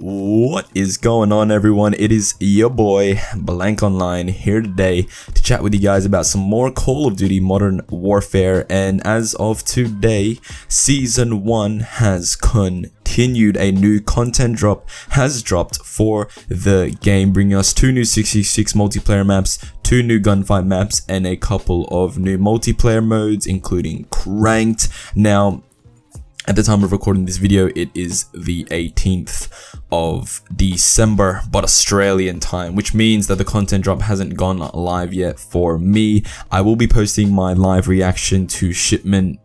What is going on, everyone? It is your boy Blank Online here today to chat with you guys about some more Call of Duty Modern Warfare. And as of today, Season 1 has continued. A new content drop has dropped for the game, bringing us 2 new 66 multiplayer maps, 2 new gunfight maps, and a couple of new multiplayer modes, including Cranked. Now, at the time of recording this video, it is the 18th of December, but Australian time, which means that the content drop hasn't gone live yet for me. I will be posting my live reaction to Shipment,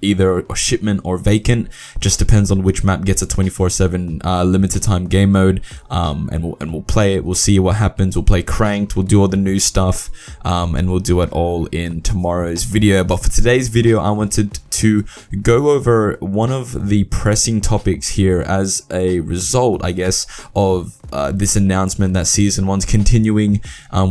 either Shipment or Vacant. Just depends on which map gets a 24/7 limited time game mode, and we'll play it. We'll see what happens. We'll play Cranked. We'll do all the new stuff, and we'll do it all in tomorrow's video. But for today's video, I wanted to go over one of the pressing topics here as a result, I guess, of this announcement that Season 1's continuing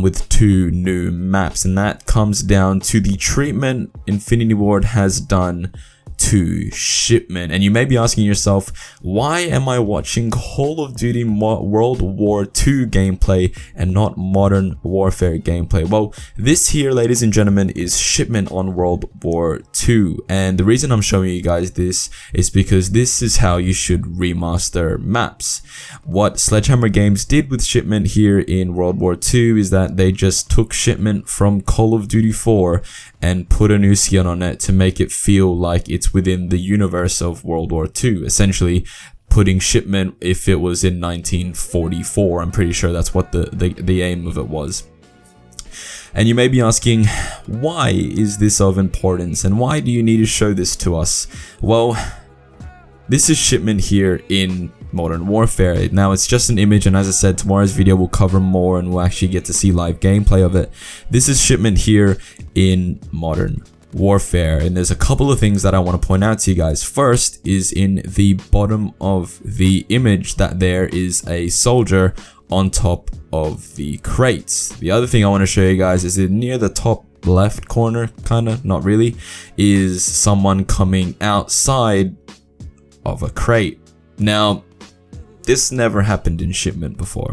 with 2 new maps, and that comes down to the treatment Infinity Ward has done to Shipment. And you may be asking yourself, why am I watching Call of Duty World War II gameplay and not Modern Warfare gameplay? Well, this here, ladies and gentlemen, is Shipment on World War II, and the reason I'm showing you guys this is because this is how you should remaster maps. What Sledgehammer Games did with Shipment here in World War II is that they just took Shipment from Call of Duty 4 and put a new skin on it to make it feel like it's within the universe of World War II, essentially putting Shipment if it was in 1944. I'm pretty sure that's what the aim of it was. And you may be asking, why is this of importance and why do you need to show this to us? Well, this is Shipment here in Modern Warfare. Now, it's just an image, and as I said, tomorrow's video will cover more and we'll actually get to see live gameplay of it. This is Shipment here in Modern Warfare, and there's a couple of things that I want to point out to you guys. First is in the bottom of the image that there is a soldier on top of the crates. The other thing I want to show you guys is that near the top left corner, kinda, not really, is someone coming outside of a crate. Now, this never happened in Shipment before.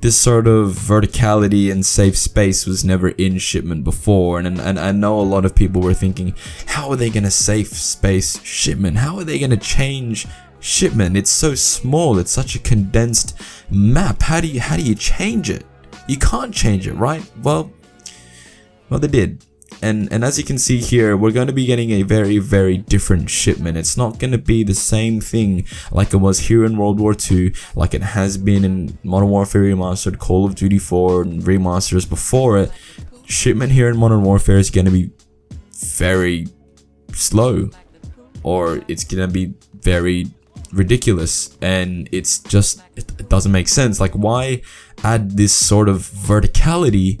This sort of verticality and safe space was never in Shipment before, and I know a lot of people were thinking, how are they gonna safe space Shipment? How are they gonna change Shipment? It's so small, it's such a condensed map. How do you change it? You can't change it, right? Well, they did. And as you can see here, we're going to be getting a very, very different Shipment. It's not going to be the same thing like it was here in World War II, like it has been in Modern Warfare Remastered, Call of Duty 4, and remasters before it. Shipment here in Modern Warfare is going to be very slow, or it's going to be very ridiculous, and it's just, it doesn't make sense. Like, why add this sort of verticality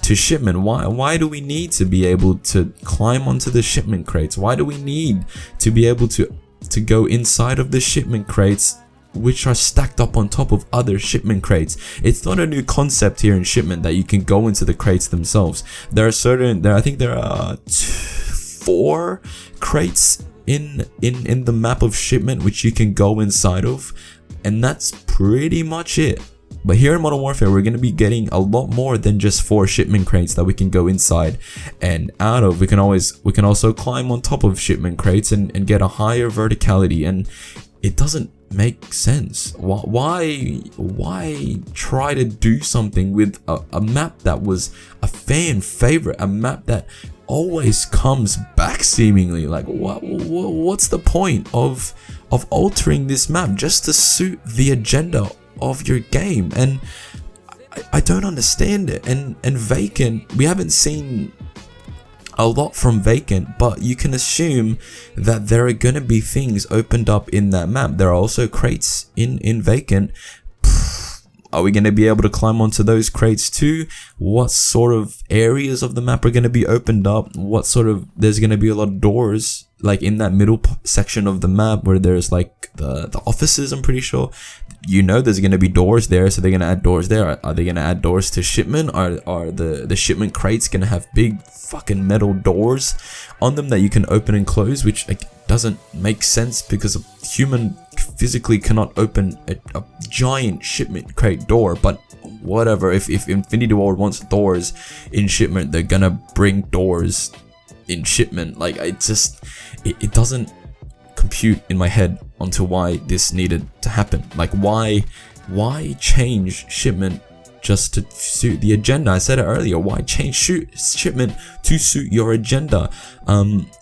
to Shipment? Why do we need to be able to climb onto the Shipment crates? Why do we need to be able to go inside of the Shipment crates, which are stacked up on top of other Shipment crates? It's not a new concept here in Shipment that you can go into the crates themselves. I think there are 4 crates in the map of Shipment which you can go inside of, and that's pretty much it. But here in Modern Warfare, we're going to be getting a lot more than just 4 Shipment crates that we can go inside and out of. We can also climb on top of Shipment crates and get a higher verticality, and it doesn't make sense. Why try to do something with a map that was a fan favorite, a map that always comes back seemingly? Like, what's the point of altering this map just to suit the agenda of your game? And I don't understand it. And Vacant, we haven't seen a lot from Vacant, but you can assume that there are gonna be things opened up in that map. There are also crates in Vacant. Are we gonna be able to climb onto those crates too? What sort of areas of the map are gonna be opened up? There's gonna be a lot of doors, like in that middle section of the map where there's like the offices, I'm pretty sure. You know there's going to be doors there, so they're going to add doors there. Are they going to add doors to Shipment? Are the Shipment crates going to have big fucking metal doors on them that you can open and close, which like doesn't make sense because a human physically cannot open a giant shipment crate door, but whatever. If Infinity Ward wants doors in Shipment, they're gonna bring doors in Shipment. Like, it doesn't compute in my head onto why this needed to happen. Like, why change Shipment just to suit the agenda? I said it earlier. Why change Shipment to suit your agenda?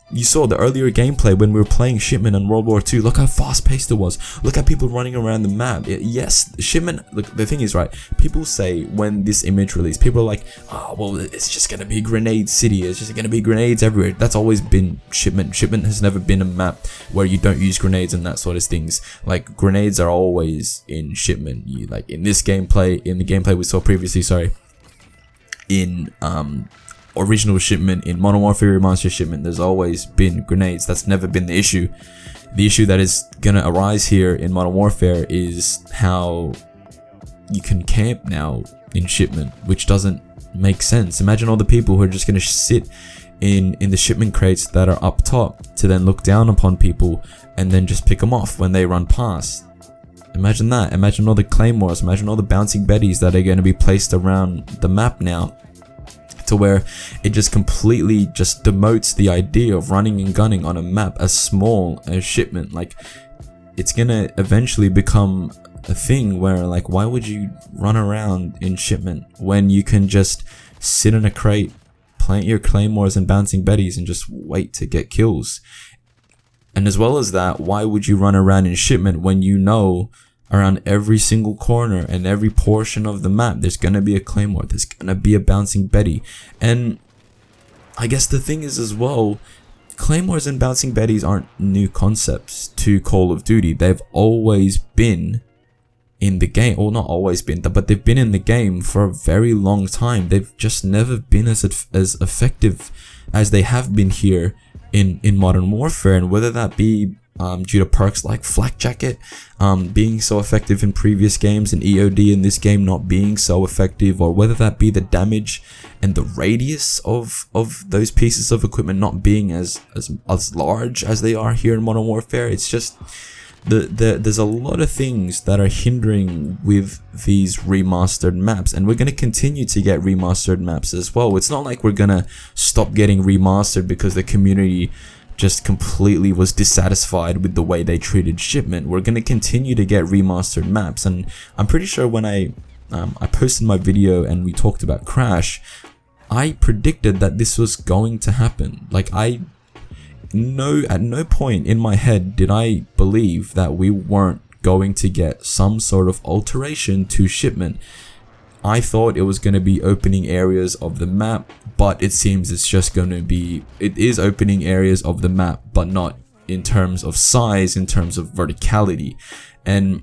You saw the earlier gameplay when we were playing Shipment and World War II. Look how fast paced it was. Look at people running around the map. Yes, Shipment. Look, the thing is, right, people say when this image released, people are like, oh, well, it's just gonna be Grenade City, it's just gonna be grenades everywhere. That's always been Shipment. Shipment has never been a map where you don't use grenades and that sort of things. Like, grenades are always in Shipment. You, like, in this gameplay, in the gameplay we saw previously, sorry, in original Shipment, in Modern Warfare Remastered Shipment, there's always been grenades. That's never been the issue. The issue that is gonna arise here in Modern Warfare is how you can camp now in Shipment, which doesn't make sense. Imagine all the people who are just gonna sit in the shipment crates that are up top to then look down upon people and then just pick them off when they run past. Imagine that. Imagine all the claymores. Imagine all the bouncing betties that are going to be placed around the map now, to where it just completely just demotes the idea of running and gunning on a map as small as Shipment. Like, it's gonna eventually become a thing where, like, why would you run around in Shipment when you can just sit in a crate, plant your claymores and bouncing betties and just wait to get kills? And as well as that, why would you run around in Shipment when you know around every single corner and every portion of the map there's gonna be a claymore, there's gonna be a bouncing betty? And I guess the thing is as well, claymores and bouncing betties aren't new concepts to Call of Duty. They've always been in the game, or not always been, but they've been in the game for a very long time. They've just never been as effective as they have been here in Modern Warfare. And whether that be due to perks like Flak Jacket being so effective in previous games and EOD in this game not being so effective, or whether that be the damage and the radius of those pieces of equipment not being as large as they are here in Modern Warfare, it's just there's a lot of things that are hindering with these remastered maps, and we're going to continue to get remastered maps as well. It's not like we're going to stop getting remastered because the community just completely was dissatisfied with the way they treated Shipment. We're going to continue to get remastered maps, and I'm pretty sure when I posted my video and we talked about Crash, I predicted that this was going to happen. Like, at no point in my head did I believe that we weren't going to get some sort of alteration to Shipment. I thought it was going to be opening areas of the map, but it seems it is opening areas of the map, but not in terms of size, in terms of verticality. And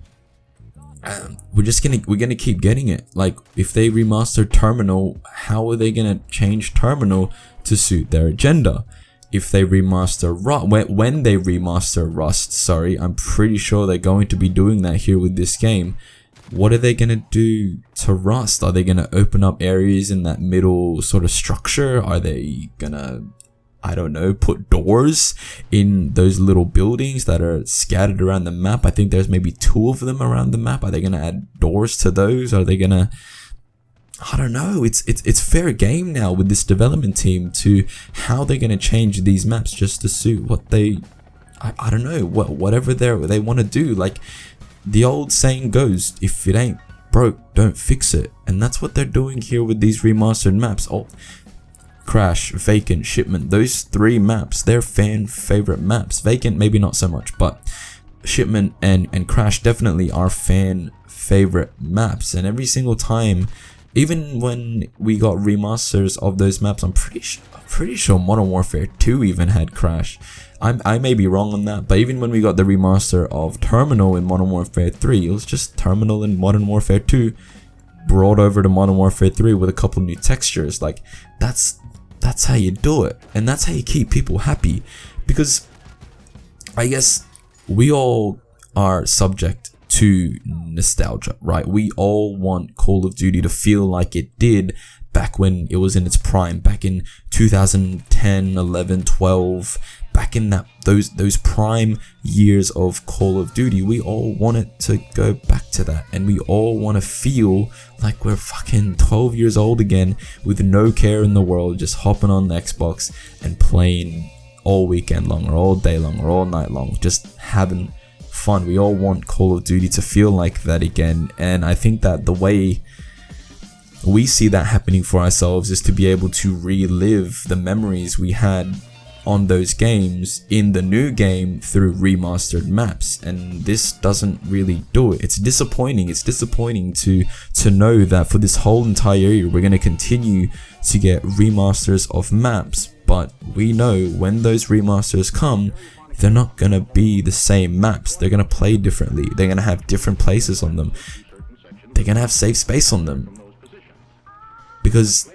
we're gonna keep getting it. Like, if they remaster Terminal, how are they gonna change Terminal to suit their agenda? If they remaster when they remaster Rust, sorry, I'm pretty sure they're going to be doing that here with this game. What are they gonna do to Rust? Are they gonna open up areas in that middle sort of structure? Are they gonna, I don't know, put doors in those little buildings that are scattered around the map? I think there's maybe 2 of them around the map. Are they gonna add doors to those? Are they gonna, I don't know. It's fair game now with this development team to how they're gonna change these maps just to suit what they, I don't know, whatever they want to do. Like, the old saying goes, if it ain't broke, don't fix it. And that's what they're doing here with these remastered maps. Oh, Crash, Vacant, Shipment, those 3 maps, they're fan favorite maps. Vacant maybe not so much, but Shipment and Crash definitely are fan favorite maps. And every single time, even when we got remasters of those maps, I'm pretty sure Modern Warfare 2 even had Crash. I may be wrong on that, but even when we got the remaster of Terminal in Modern Warfare 3, it was just Terminal in Modern Warfare 2 brought over to Modern Warfare 3 with a couple new textures. Like, that's how you do it, and that's how you keep people happy. Because I guess we all are subject to nostalgia, right? We all want Call of Duty to feel like it did back when it was in its prime, back in 2010, 11, 12, back in those prime years of Call of Duty. We all want it to go back to that, and we all want to feel like we're fucking 12 years old again with no care in the world, just hopping on the Xbox and playing all weekend long or all day long or all night long, just having fun. We all want Call of Duty to feel like that again, and I think that the way we see that happening for ourselves is to be able to relive the memories we had on those games in the new game through remastered maps, and this doesn't really do it. It's disappointing. It's disappointing to know that for this whole entire year we're going to continue to get remasters of maps, but we know when those remasters come, they're not going to be the same maps. They're going to play differently. They're going to have different places on them. They're going to have safe space on them. Because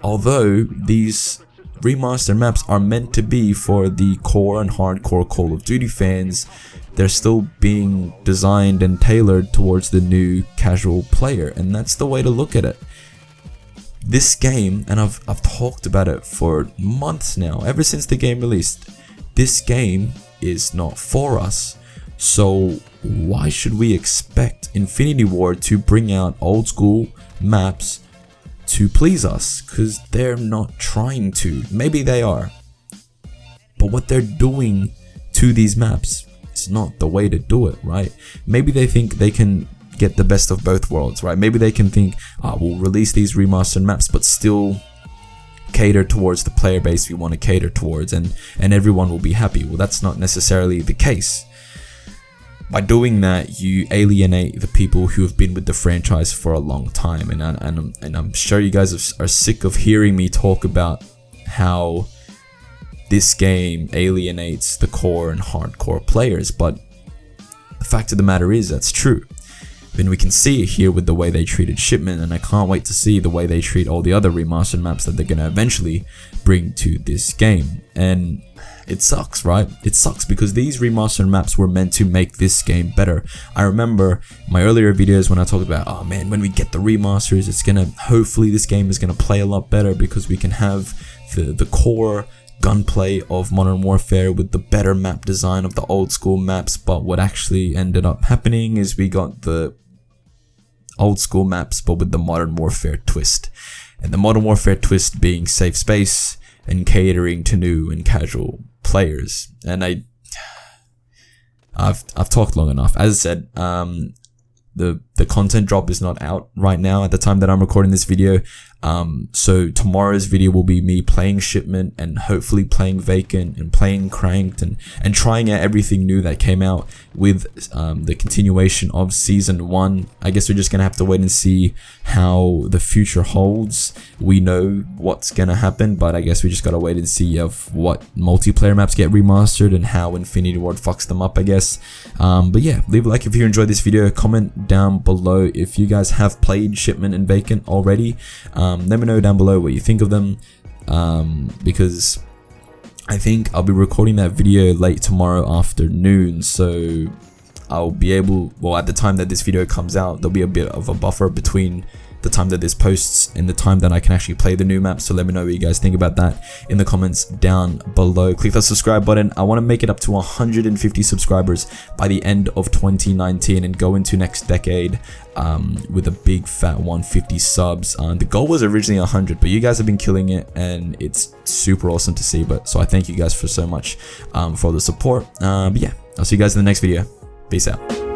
although these remastered maps are meant to be for the core and hardcore Call of Duty fans, they're still being designed and tailored towards the new casual player, and that's the way to look at it. This game, and I've talked about it for months now, ever since the game released, this game is not for us. So why should we expect Infinity Ward to bring out old school maps to please us? Because they're not trying to. Maybe they are, but what they're doing to these maps is not the way to do it, right? Maybe they think they can get the best of both worlds, right? Maybe they can think, we'll release these remastered maps but still cater towards the player base we want to cater towards, and everyone will be happy. Well, that's not necessarily the case. By doing that, you alienate the people who have been with the franchise for a long time, and I'm sure you guys are sick of hearing me talk about how this game alienates the core and hardcore players, but the fact of the matter is that's true. And we can see it here with the way they treated Shipment, and I can't wait to see the way they treat all the other remastered maps that they're going to eventually bring to this game. And it sucks, right? It sucks because these remastered maps were meant to make this game better. I remember my earlier videos when I talked about, oh man, when we get the remasters, it's gonna, hopefully this game is gonna play a lot better because we can have the core gunplay of Modern Warfare with the better map design of the old school maps. But what actually ended up happening is we got the old school maps but with the Modern Warfare twist, and the Modern Warfare twist being safe space and catering to new and casual players. And I've talked long enough. As I said, the content drop is not out right now at the time that I'm recording this video. So tomorrow's video will be me playing Shipment and hopefully playing Vacant and playing Cranked and trying out everything new that came out with the continuation of Season 1. I guess we're just going to have to wait and see how the future holds. We know what's going to happen, but I guess we just got to wait and see of what multiplayer maps get remastered and how Infinity Ward fucks them up, I guess. But yeah, leave a like if you enjoyed this video. Comment down below if you guys have played Shipment and Vacant already. Let me know down below what you think of them, because I think I'll be recording that video late tomorrow afternoon, so I'll be able, well, at the time that this video comes out, there'll be a bit of a buffer between the time that this posts and the time that I can actually play the new map. So let me know what you guys think about that in the comments down below. Click that subscribe button. I want to make it up to 150 subscribers by the end of 2019 and go into next decade with a big fat 150 subs. The goal was originally 100, but you guys have been killing it and it's super awesome to see. So I thank you guys for so much for the support. But yeah, I'll see you guys in the next video. Peace out.